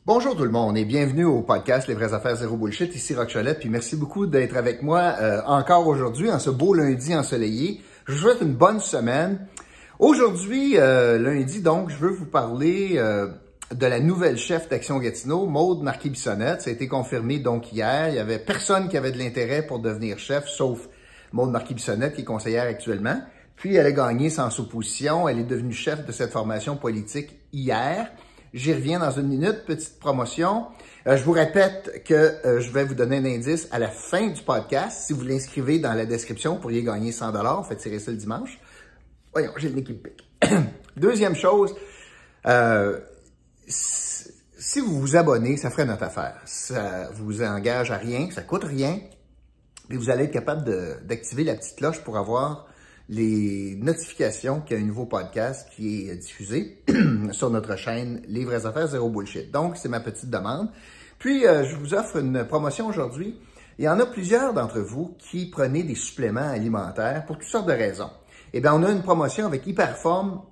Bonjour tout le monde et bienvenue au podcast Les vraies affaires zéro bullshit, ici Roch Cholette, puis merci beaucoup d'être avec moi encore aujourd'hui en ce beau lundi ensoleillé. Je vous souhaite une bonne semaine. Aujourd'hui, lundi, donc, je veux vous parler de la nouvelle chef d'Action Gatineau, Maude Marquis-Bissonnette. Ça a été confirmé donc hier. Il y avait personne qui avait de l'intérêt pour devenir chef, sauf Maude Marquis-Bissonnette qui est conseillère actuellement. Puis elle a gagné sans opposition. Elle est devenue chef de cette formation politique hier. J'y reviens dans une minute, petite promotion. Je vous répète que je vais vous donner un indice à la fin du podcast. Si vous l'inscrivez dans la description, vous pourriez gagner 100 $. On fait tirer ça le dimanche. Voyons, j'ai le nez qui me pique. Deuxième chose, si vous vous abonnez, ça ferait notre affaire. Ça vous engage à rien, ça coûte rien. Puis vous allez être capable d'activer la petite cloche pour avoir les notifications qu'il y a un nouveau podcast qui est diffusé sur notre chaîne Les vraies affaires zéro bullshit. Donc, c'est ma petite demande. Puis, je vous offre une promotion aujourd'hui. Il y en a plusieurs d'entre vous qui prenaient des suppléments alimentaires pour toutes sortes de raisons. Eh bien, on a une promotion avec Hyperform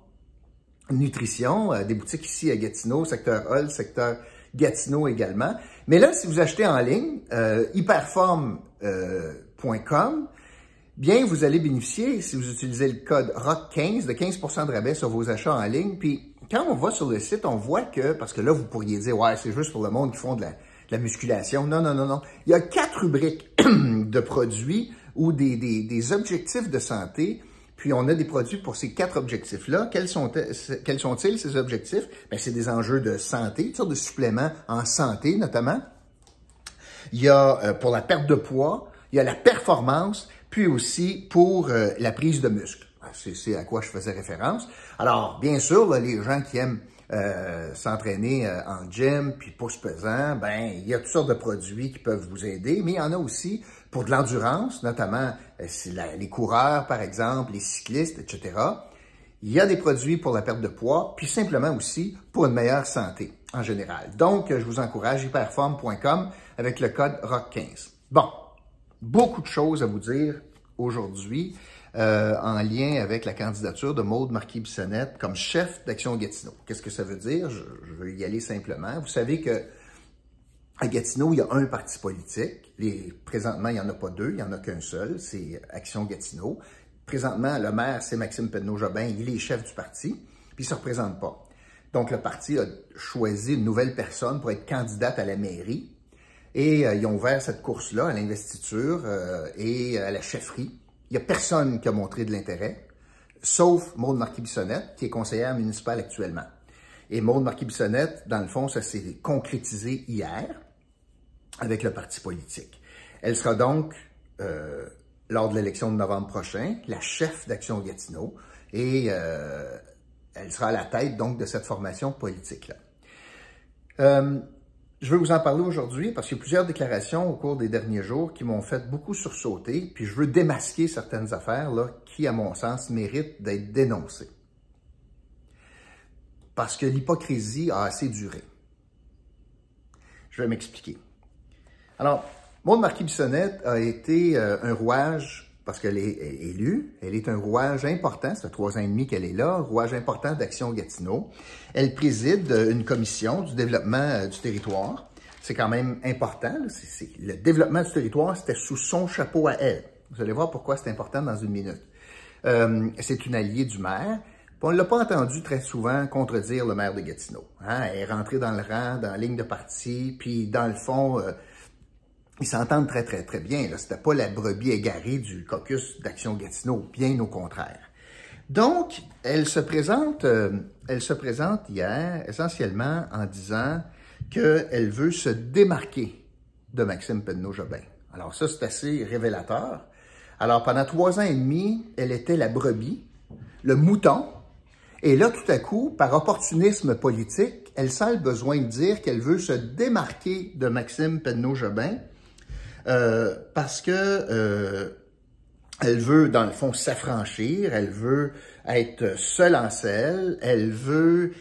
Nutrition, des boutiques ici à Gatineau, secteur Hall, secteur Gatineau également. Mais là, si vous achetez en ligne, hyperform.com, bien, vous allez bénéficier, si vous utilisez le code ROCK15, de 15% de rabais sur vos achats en ligne. Puis, quand on va sur le site, on voit que, parce que là, vous pourriez dire, ouais, c'est juste pour le monde qui font de la musculation. Non, non, non, non. Il y a 4 rubriques de produits ou des objectifs de santé. Puis, on a des produits pour ces 4 objectifs-là. Quels sont-ils, ces objectifs? Bien, c'est des enjeux de santé, toutes sortes de suppléments en santé, notamment. Il y a, pour la perte de poids, il y a la performance, puis aussi pour la prise de muscle. C'est à quoi je faisais référence. Alors, bien sûr, là, les gens qui aiment s'entraîner en gym, puis pouce pesant, ben il y a toutes sortes de produits qui peuvent vous aider, mais il y en a aussi pour de l'endurance, notamment les coureurs, par exemple, les cyclistes, etc. Il y a des produits pour la perte de poids, puis simplement aussi pour une meilleure santé en général. Donc, je vous encourage, hyperform.com avec le code ROCK15. Bon. Beaucoup de choses à vous dire aujourd'hui en lien avec la candidature de Maude Marquis-Bissonnette comme chef d'Action Gatineau. Qu'est-ce que ça veut dire? Je veux y aller simplement. Vous savez que à Gatineau, il y a un parti politique. Présentement, il n'y en a pas deux, il n'y en a qu'un seul, c'est Action Gatineau. Présentement, le maire, c'est Maxime Penneau-Jobin, il est chef du parti, puis il ne se représente pas. Donc, le parti a choisi une nouvelle personne pour être candidate à la mairie. Et ils ont ouvert cette course-là à l'investiture et à la chefferie. Il n'y a personne qui a montré de l'intérêt, sauf Maude Marquis-Bissonnette, qui est conseillère municipale actuellement. Et Maude Marquis-Bissonnette, dans le fond, ça s'est concrétisé hier avec le parti politique. Elle sera donc, lors de l'élection de novembre prochain, la chef d'Action Gatineau et elle sera à la tête donc de cette formation politique-là. Je veux vous en parler aujourd'hui parce qu'il y a plusieurs déclarations au cours des derniers jours qui m'ont fait beaucoup sursauter, puis je veux démasquer certaines affaires là, qui, à mon sens, méritent d'être dénoncées. Parce que l'hypocrisie a assez duré. Je vais m'expliquer. Alors, Maude Marquis-Bissonnette a été un rouage, parce qu'elle est élue, elle est un rouage important, ça fait 3 ans et demi qu'elle est là, un rouage important d'Action Gatineau. Elle préside une commission du développement du territoire. C'est quand même important. Le développement du territoire, c'était sous son chapeau à elle. Vous allez voir pourquoi c'est important dans une minute. C'est une alliée du maire. On ne l'a pas entendu très souvent contredire le maire de Gatineau. Hein? Elle est rentrée dans le rang, dans la ligne de parti, puis dans le fond... ils s'entendent très, très, très bien. Ce n'était pas la brebis égarée du caucus d'Action Gatineau, bien au contraire. Donc, elle se présente hier essentiellement en disant qu'elle veut se démarquer de Maxime Penneau-Jobin. Alors ça, c'est assez révélateur. Alors, pendant 3 ans et demi, elle était la brebis, le mouton. Et là, tout à coup, par opportunisme politique, elle sent le besoin de dire qu'elle veut se démarquer de Maxime Penneau-Jobin parce que elle veut, dans le fond, s'affranchir, elle veut être seule en selle, elle veut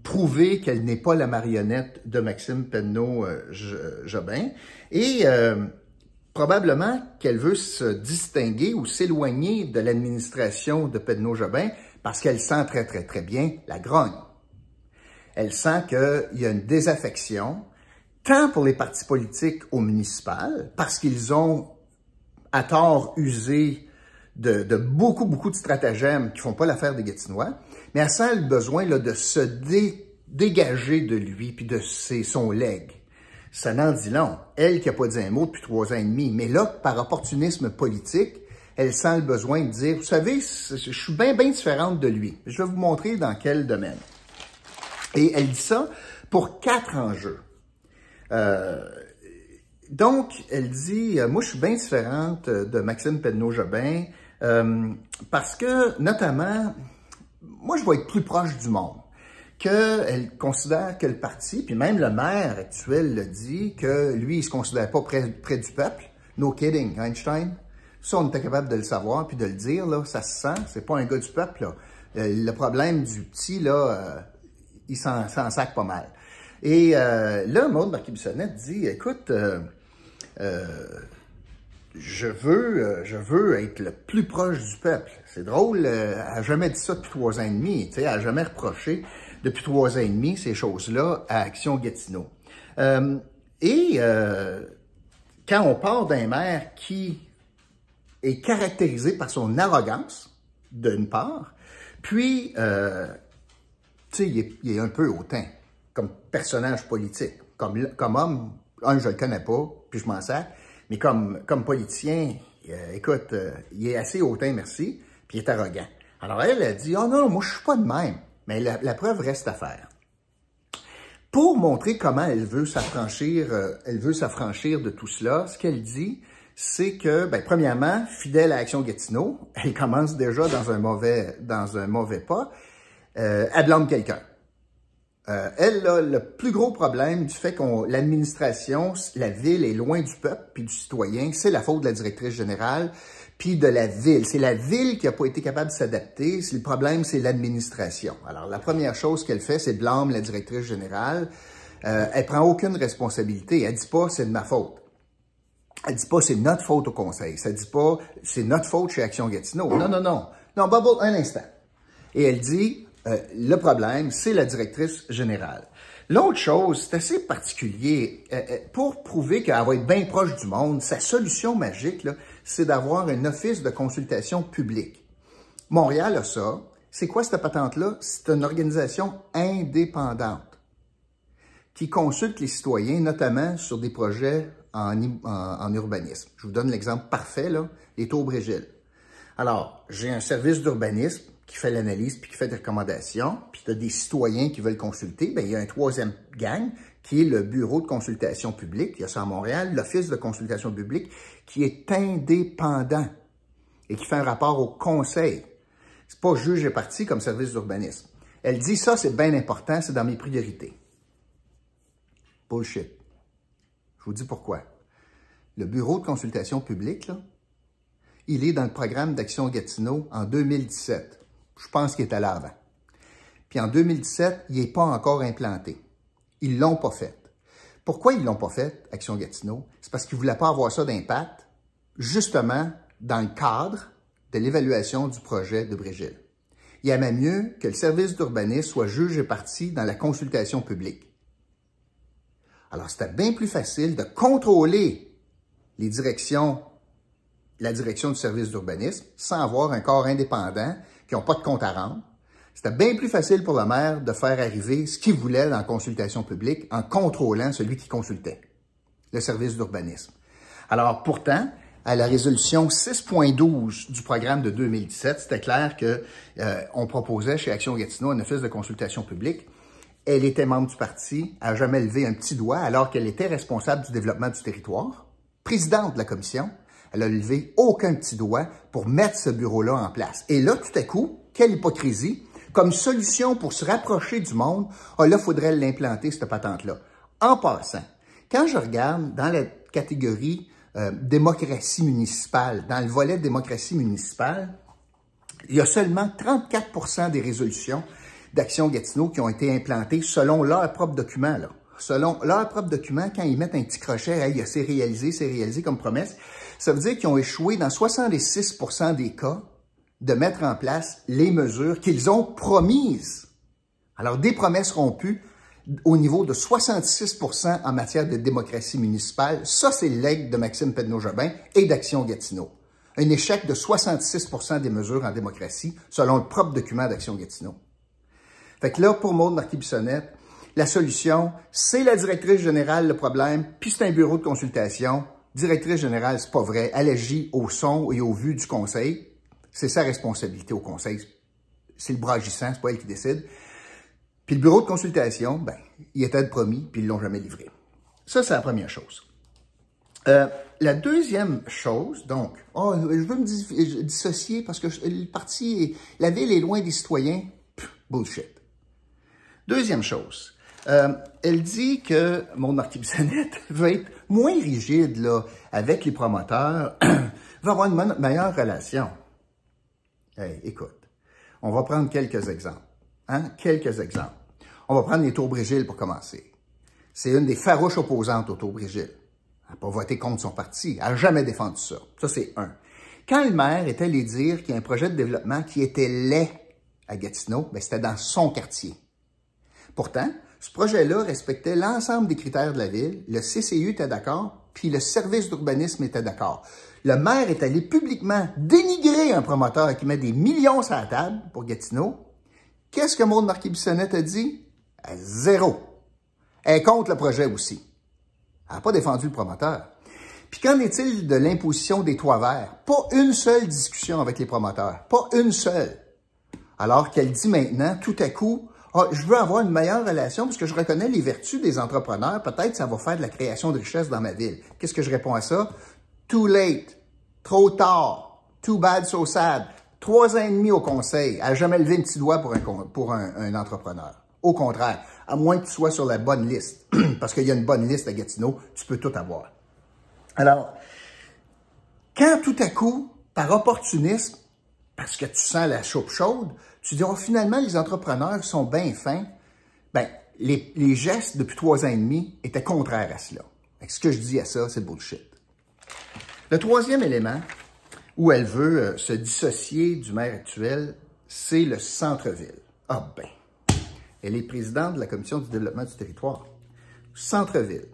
prouver qu'elle n'est pas la marionnette de Maxime Penneau-Jobin et probablement qu'elle veut se distinguer ou s'éloigner de l'administration de Penneau-Jobin parce qu'elle sent très, très, très bien la grogne. Elle sent qu'il y a une désaffection, tant pour les partis politiques au municipal, parce qu'ils ont à tort usé de beaucoup de stratagèmes qui font pas l'affaire des Gatinois, mais elle sent le besoin là, de se dégager de lui puis de son legs. Ça n'en dit long. Elle qui n'a pas dit un mot depuis 3 ans et demi, mais là, par opportunisme politique, elle sent le besoin de dire, vous savez, je suis bien différente de lui. Je vais vous montrer dans quel domaine. Et elle dit ça pour 4 enjeux. Donc, elle dit, moi, je suis bien différente de Maxime Pedneau-Jobin parce que, notamment, moi, je vais être plus proche du monde. Qu'elle considère que le parti, puis même le maire actuel le dit, que lui, il se considère pas près du peuple. No kidding, Einstein. Ça, on était capable de le savoir puis de le dire, là, ça se sent. C'est pas un gars du peuple, là. Le problème du petit, là, il s'en sac pas mal. Et là, Maude Marquis-Bissonnette dit, écoute, je veux être le plus proche du peuple. C'est drôle, elle n'a jamais dit ça depuis 3 ans et demi, tu sais, elle n'a jamais reproché depuis 3 ans et demi ces choses-là à Action Gatineau. Quand on part d'un maire qui est caractérisé par son arrogance, d'une part, puis, tu sais, il est un peu hautain comme personnage politique. Comme homme, je le connais pas, puis je m'en sers, mais comme politicien, écoute, il est assez hautain, merci, puis il est arrogant. Alors elle a dit, oh non, moi je suis pas de même, mais la preuve reste à faire. Pour montrer comment elle veut s'affranchir de tout cela, ce qu'elle dit, c'est que, premièrement, fidèle à Action Gatineau, elle commence déjà dans un mauvais pas, elle blâme quelqu'un. Elle a le plus gros problème du fait que l'administration, la ville est loin du peuple puis du citoyen. C'est la faute de la directrice générale puis de la ville. C'est la ville qui n'a pas été capable de s'adapter. Le problème, c'est l'administration. Alors, la première chose qu'elle fait, c'est blâmer la directrice générale. Elle prend aucune responsabilité. Elle dit pas, c'est de ma faute. Elle dit pas, c'est notre faute au conseil. Ça dit pas, c'est notre faute chez Action Gatineau. Non. Non, Bubble, un instant. Et elle dit, le problème, c'est la directrice générale. L'autre chose, c'est assez particulier. Pour prouver qu'elle va être bien proche du monde, sa solution magique, c'est d'avoir un office de consultation publique. Montréal a ça. C'est quoi cette patente-là? C'est une organisation indépendante qui consulte les citoyens, notamment sur des projets en urbanisme. Je vous donne l'exemple parfait, là, les Tours Brésil. Alors, j'ai un service d'urbanisme qui fait l'analyse puis qui fait des recommandations, puis tu as des citoyens qui veulent consulter, il y a un troisième gang qui est le bureau de consultation publique, il y a ça à Montréal, l'office de consultation publique, qui est indépendant et qui fait un rapport au conseil. C'est pas juge et parti comme service d'urbanisme. Elle dit ça, c'est bien important, c'est dans mes priorités. Bullshit. Je vous dis pourquoi. Le bureau de consultation publique, là, il est dans le programme d'Action Gatineau en 2017. Je pense qu'il est allé avant. Puis en 2017, il n'est pas encore implanté. Ils ne l'ont pas fait. Pourquoi ils ne l'ont pas fait, Action Gatineau? C'est parce qu'ils ne voulaient pas avoir ça d'impact, justement, dans le cadre de l'évaluation du projet de Brésil. Il aimait mieux que le service d'urbanisme soit juge et partie dans la consultation publique. Alors, c'était bien plus facile de contrôler la direction du service d'urbanisme sans avoir un corps indépendant qui n'ont pas de compte à rendre. C'était bien plus facile pour le maire de faire arriver ce qu'il voulait dans la consultation publique en contrôlant celui qui consultait, le service d'urbanisme. Alors, pourtant, à la résolution 6.12 du programme de 2017, c'était clair qu'on proposait chez Action Gatineau un office de consultation publique. Elle était membre du parti, elle n'a jamais levé un petit doigt alors qu'elle était responsable du développement du territoire, présidente de la commission. Elle a levé aucun petit doigt pour mettre ce bureau-là en place. Et là, tout à coup, quelle hypocrisie, comme solution pour se rapprocher du monde, là, il faudrait l'implanter, cette patente-là. En passant, quand je regarde dans la catégorie démocratie municipale, dans le volet démocratie municipale, il y a seulement 34% des résolutions d'Action Gatineau qui ont été implantées selon leur propre document, là. Selon leur propre document, quand ils mettent un petit crochet, hey, c'est réalisé comme promesse, ça veut dire qu'ils ont échoué dans 66% des cas de mettre en place les mesures qu'ils ont promises. Alors, des promesses rompues, au niveau de 66 % en matière de démocratie municipale. Ça, c'est le legs de Maxime Pedneau-Jobin et d'Action Gatineau. Un échec de 66 % des mesures en démocratie, selon le propre document d'Action Gatineau. Fait que là, pour Maude Marquis-Bissonnette, la solution, c'est la directrice générale le problème, puis c'est un bureau de consultation. Directrice générale, c'est pas vrai. Elle agit au son et au vu du conseil. C'est sa responsabilité au conseil. C'est le bras agissant, c'est pas elle qui décide. Puis le bureau de consultation, ben, il était promis, puis ils l'ont jamais livré. Ça, c'est la première chose. La deuxième chose, donc, je veux me dissocier parce que la ville est loin des citoyens. Bullshit. Deuxième chose, elle dit que Maude Marquis-Bissonnette veut être moins rigide là, avec les promoteurs, veut avoir une meilleure relation. Hey, écoute, on va prendre quelques exemples. Quelques exemples. On va prendre les Tours Brégiles pour commencer. C'est une des farouches opposantes aux Tours Brégiles. Elle n'a pas voté contre son parti. Elle n'a jamais défendu ça. Ça, c'est un. Quand le maire est allé dire qu'il y a un projet de développement qui était laid à Gatineau, ben, c'était dans son quartier. Pourtant, ce projet-là respectait l'ensemble des critères de la ville. Le CCU était d'accord, puis le service d'urbanisme était d'accord. Le maire est allé publiquement dénigrer un promoteur qui met des millions sur la table pour Gatineau. Qu'est-ce que Maude Marquis-Bissonnette a dit? Zéro. Elle est contre le projet aussi. Elle n'a pas défendu le promoteur. Puis qu'en est-il de l'imposition des toits verts? Pas une seule discussion avec les promoteurs. Pas une seule. Alors qu'elle dit maintenant, tout à coup, je veux avoir une meilleure relation parce que je reconnais les vertus des entrepreneurs. Peut-être que ça va faire de la création de richesse dans ma ville. Qu'est-ce que je réponds à ça? Too late. Trop tard. Too bad, so sad. 3 ans et demi au conseil. Elle n'a jamais levé un petit doigt pour un entrepreneur. Au contraire, à moins que tu sois sur la bonne liste. Parce qu'il y a une bonne liste à Gatineau, tu peux tout avoir. Alors, quand tout à coup, par opportunisme, parce que tu sens la soupe chaude, tu dis, finalement, les entrepreneurs sont bien fins. Ben, les gestes depuis 3 ans et demi étaient contraires à cela. Ce que je dis à ça, c'est bullshit. Le troisième élément où elle veut se dissocier du maire actuel, c'est le centre-ville. Ah ben, elle est présidente de la Commission du développement du territoire. Centre-ville.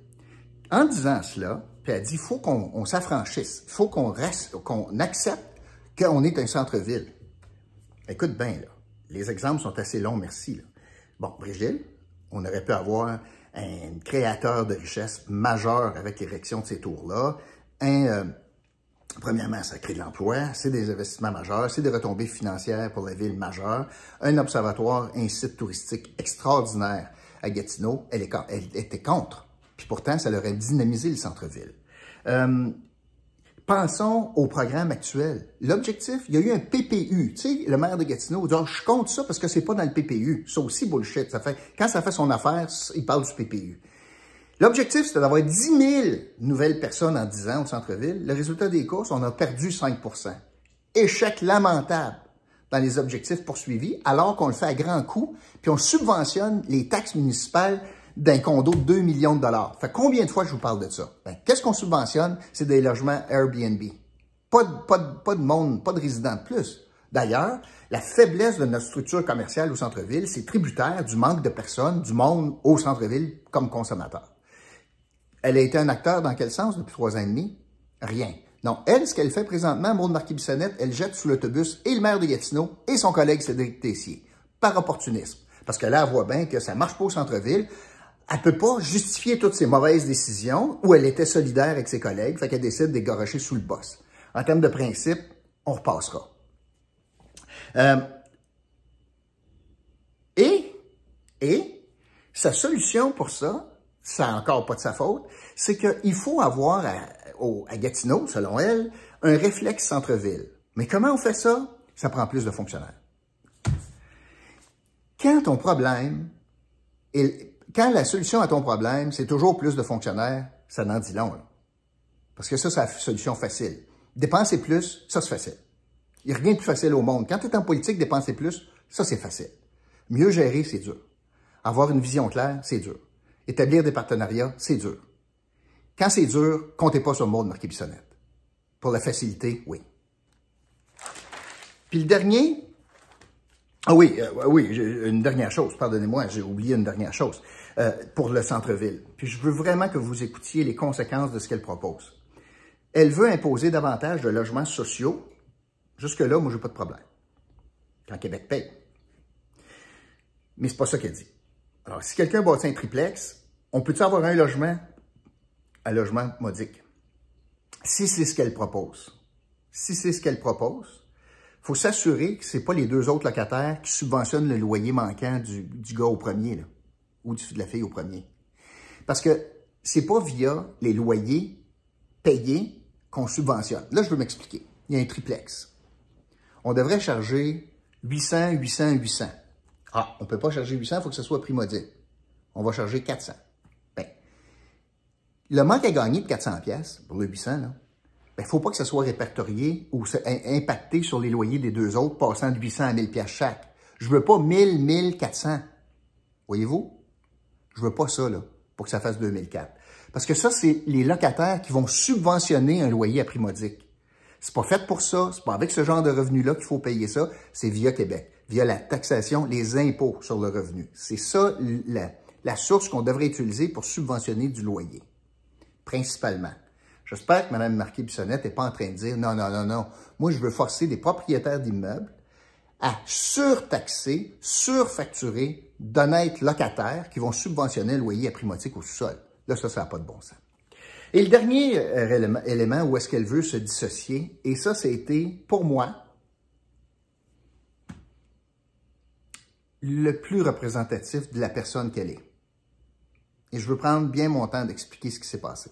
En disant cela, puis elle dit, il faut qu'on s'affranchisse, il faut qu'on accepte qu'on est un centre-ville. Écoute bien, là, les exemples sont assez longs, merci. Là. Bon, Brégiles, on aurait pu avoir un créateur de richesse majeur avec l'érection de ces tours-là. Premièrement, ça crée de l'emploi, c'est des investissements majeurs, c'est des retombées financières pour la ville majeure. Un observatoire, un site touristique extraordinaire à Gatineau, elle était contre. Puis pourtant, ça leur a dynamisé le centre-ville. Pensons au programme actuel. L'objectif, il y a eu un PPU. Tu sais, le maire de Gatineau dit, je compte ça parce que c'est pas dans le PPU. Ça aussi, bullshit. Quand ça fait son affaire, il parle du PPU. L'objectif, c'était d'avoir 10 000 nouvelles personnes en 10 ans au centre-ville. Le résultat des courses, on a perdu 5 %. Échec lamentable dans les objectifs poursuivis, alors qu'on le fait à grands coûts, puis on subventionne les taxes municipales d'un condo de 2 millions de dollars. Fait combien de fois je vous parle de ça? Qu'est-ce qu'on subventionne? C'est des logements Airbnb. Pas de monde, pas de résidents de plus. D'ailleurs, la faiblesse de notre structure commerciale au centre-ville, c'est tributaire du manque de personnes, du monde au centre-ville comme consommateur. Elle a été un acteur dans quel sens depuis 3 ans et demi? Rien. Non, elle, ce qu'elle fait présentement, Maude Marquis-Bissonnette, elle jette sous l'autobus et le maire de Gatineau et son collègue Cédric Tessier, par opportunisme. Parce que là, elle voit bien que ça ne marche pas au centre-ville. Elle ne peut pas justifier toutes ses mauvaises décisions où elle était solidaire avec ses collègues, fait qu'elle décide d'égorger sous le boss. En termes de principe, on repassera. Et sa solution pour ça, ça n'a encore pas de sa faute, c'est qu'il faut avoir à Gatineau, selon elle, un réflexe centre-ville. Mais comment on fait ça? Ça prend plus de fonctionnaires. Quand la solution à ton problème, c'est toujours plus de fonctionnaires, ça n'en dit long. Là. Parce que ça, c'est la solution facile. Dépenser plus, ça, c'est facile. Il n'y a rien de plus facile au monde. Quand tu es en politique, dépenser plus, ça, c'est facile. Mieux gérer, c'est dur. Avoir une vision claire, c'est dur. Établir des partenariats, c'est dur. Quand c'est dur, comptez pas sur Maude Marquis-Bissonnette. Pour la facilité, oui. Puis le dernier, Ah oui, oui, une dernière chose, pardonnez-moi, j'ai oublié une dernière chose, pour le centre-ville. Puis je veux vraiment que vous écoutiez les conséquences de ce qu'elle propose. Elle veut imposer davantage de logements sociaux. Jusque-là, moi, j'ai pas de problème. Quand Québec paye. Mais c'est pas ça qu'elle dit. Alors, si quelqu'un bâtit un triplex, on peut-tu avoir un logement modique? Si c'est ce qu'elle propose. Si c'est ce qu'elle propose, il faut s'assurer que ce n'est pas les deux autres locataires qui subventionnent le loyer manquant du gars au premier, là, ou de la fille au premier. Parce que c'est pas via les loyers payés qu'on subventionne. Là, je veux m'expliquer. Il y a un triplex. On devrait charger 800, 800, 800. Ah, on ne peut pas charger 800, il faut que ce soit prix modique. On va charger 400. Bien, le manque à gagner de 400 pièces pour le 800, là, il ne faut pas que ce soit répertorié ou impacté sur les loyers des deux autres, passant de 800 à 1000 pièces chaque. Je ne veux pas 1000, 1400. Voyez-vous? Je ne veux pas ça, là, pour que ça fasse 2004. Parce que ça, c'est les locataires qui vont subventionner un loyer à prix modique. C'est pas fait pour ça, c'est pas avec ce genre de revenu-là qu'il faut payer ça, c'est via Québec, via la taxation, les impôts sur le revenu. C'est ça la source qu'on devrait utiliser pour subventionner du loyer, principalement. J'espère que Mme Marquet-Bissonnette n'est pas en train de dire « Non, non, non, non, moi je veux forcer des propriétaires d'immeubles à surtaxer, surfacturer d'honnêtes locataires qui vont subventionner le loyer à prix modique au sous-sol. » Là, ça n'a pas de bon sens. Et le dernier élément où est-ce qu'elle veut se dissocier, et ça a été, pour moi, le plus représentatif de la personne qu'elle est. Et je veux prendre bien mon temps d'expliquer ce qui s'est passé.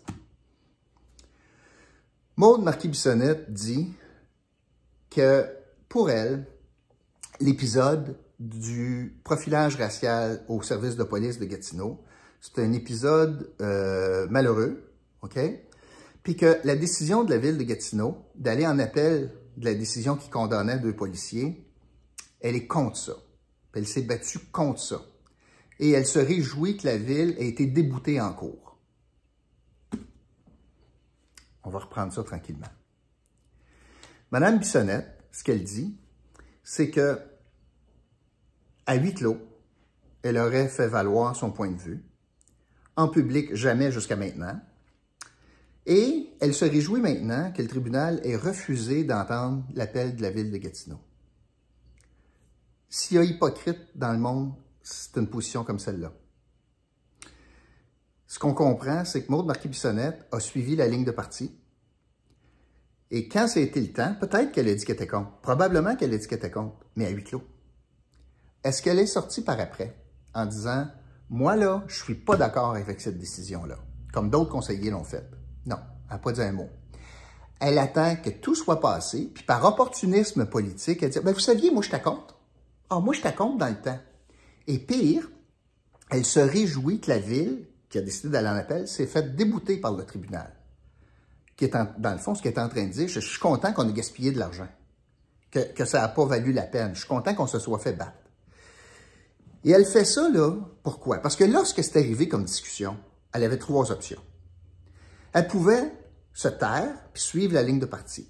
Maude Marquet-Bissonnette dit que, pour elle, l'épisode du profilage racial au service de police de Gatineau, c'est un épisode malheureux, OK? Puis que la décision de la ville de Gatineau d'aller en appel de la décision qui condamnait 2 policiers, elle est contre ça. Elle s'est battue contre ça. Et elle se réjouit que la ville ait été déboutée en cours. On va reprendre ça tranquillement. Madame Bissonnette, ce qu'elle dit, c'est que à huis clos, elle aurait fait valoir son point de vue. En public, jamais jusqu'à maintenant. Et elle se réjouit maintenant que le tribunal ait refusé d'entendre l'appel de la ville de Gatineau. S'il y a hypocrite dans le monde, c'est une position comme celle-là. Ce qu'on comprend, c'est que Maude Marquet-Bissonnette a suivi la ligne de parti. Et quand ça a été le temps, peut-être qu'elle a dit qu'elle était contre. Probablement qu'elle a dit qu'elle était contre, mais à huis clos. Est-ce qu'elle est sortie par après en disant « Moi, là, je suis pas d'accord avec cette décision-là », comme d'autres conseillers l'ont fait? Non, elle n'a pas dit un mot. Elle attend que tout soit passé, puis par opportunisme politique, elle dit « Ben, vous saviez, moi, j'étais contre. Ah, moi, j'étais contre dans le temps. » Et pire, elle se réjouit que la ville, qui a décidé d'aller en appel, s'est faite débouter par le tribunal. Qui est dans le fond, ce qu'elle est en train de dire, je suis content qu'on ait gaspillé de l'argent, que ça n'a pas valu la peine. Je suis content qu'on se soit fait battre. Et elle fait ça, là, pourquoi? Parce que lorsque c'est arrivé comme discussion, elle avait 3 options. Elle pouvait se taire puis suivre la ligne de parti.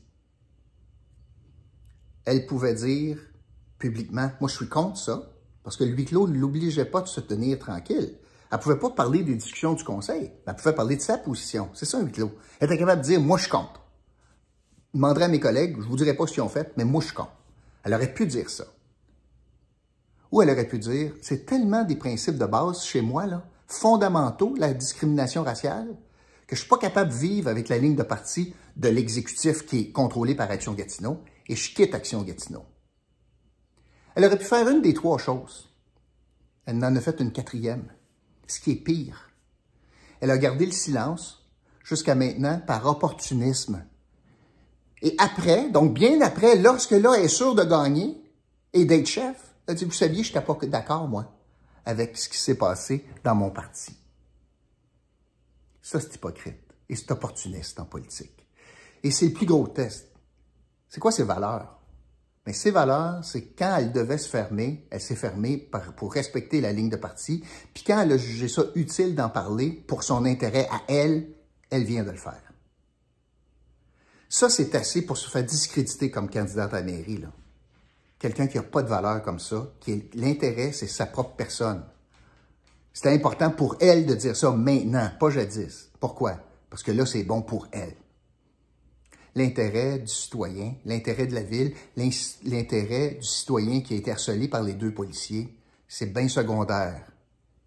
Elle pouvait dire publiquement, moi je suis contre ça, parce que le huis clos ne l'obligeait pas de se tenir tranquille. Elle ne pouvait pas parler des discussions du conseil, elle pouvait parler de sa position. C'est ça un huis clos. Elle était capable de dire, moi je suis contre. Je demanderai à mes collègues, je ne vous dirai pas ce qu'ils ont fait, mais moi je suis contre. Elle aurait pu dire ça. Ou elle aurait pu dire, c'est tellement des principes de base chez moi, là, fondamentaux, la discrimination raciale, que je ne suis pas capable de vivre avec la ligne de parti de l'exécutif qui est contrôlé par Action Gatineau, et je quitte Action Gatineau. Elle aurait pu faire une des 3 choses. Elle en a fait une 4e, ce qui est pire. Elle a gardé le silence jusqu'à maintenant par opportunisme. Et après, donc bien après, lorsque là, elle est sûre de gagner et d'être chef, elle dit, vous saviez, je n'étais pas d'accord, moi, avec ce qui s'est passé dans mon parti. Ça, c'est hypocrite et c'est opportuniste en politique. Et c'est le plus gros test. C'est quoi ses valeurs? Mais ses valeurs, c'est quand elle devait se fermer, elle s'est fermée pour respecter la ligne de parti. Puis quand elle a jugé ça utile d'en parler pour son intérêt à elle, elle vient de le faire. Ça, c'est assez pour se faire discréditer comme candidate à la mairie, là. quelqu'un qui n'a pas de valeur comme ça, l'intérêt, c'est sa propre personne. C'était important pour elle de dire ça maintenant, pas jadis. Pourquoi? Parce que là, c'est bon pour elle. L'intérêt du citoyen, l'intérêt de la ville, l'intérêt du citoyen qui a été harcelé par les 2 policiers, c'est bien secondaire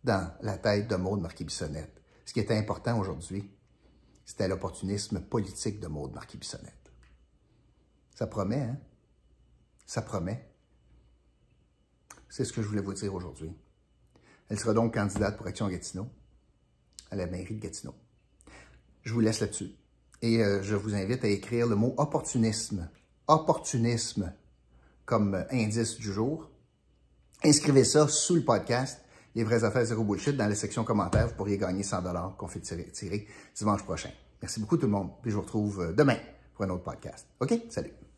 dans la tête de Maude Marquis-Bissonnette. Ce qui était important aujourd'hui, c'était l'opportunisme politique de Maude Marquis-Bissonnette. Ça promet, hein? Ça promet. C'est ce que je voulais vous dire aujourd'hui. Elle sera donc candidate pour Action Gatineau, à la mairie de Gatineau. Je vous laisse là-dessus. Et je vous invite à écrire le mot opportunisme. Opportunisme comme indice du jour. Inscrivez ça sous le podcast, Les vraies affaires zéro bullshit, dans la section commentaires. Vous pourriez gagner 100 $ qu'on fait tirer dimanche prochain. Merci beaucoup tout le monde. Puis je vous retrouve demain pour un autre podcast. OK? Salut!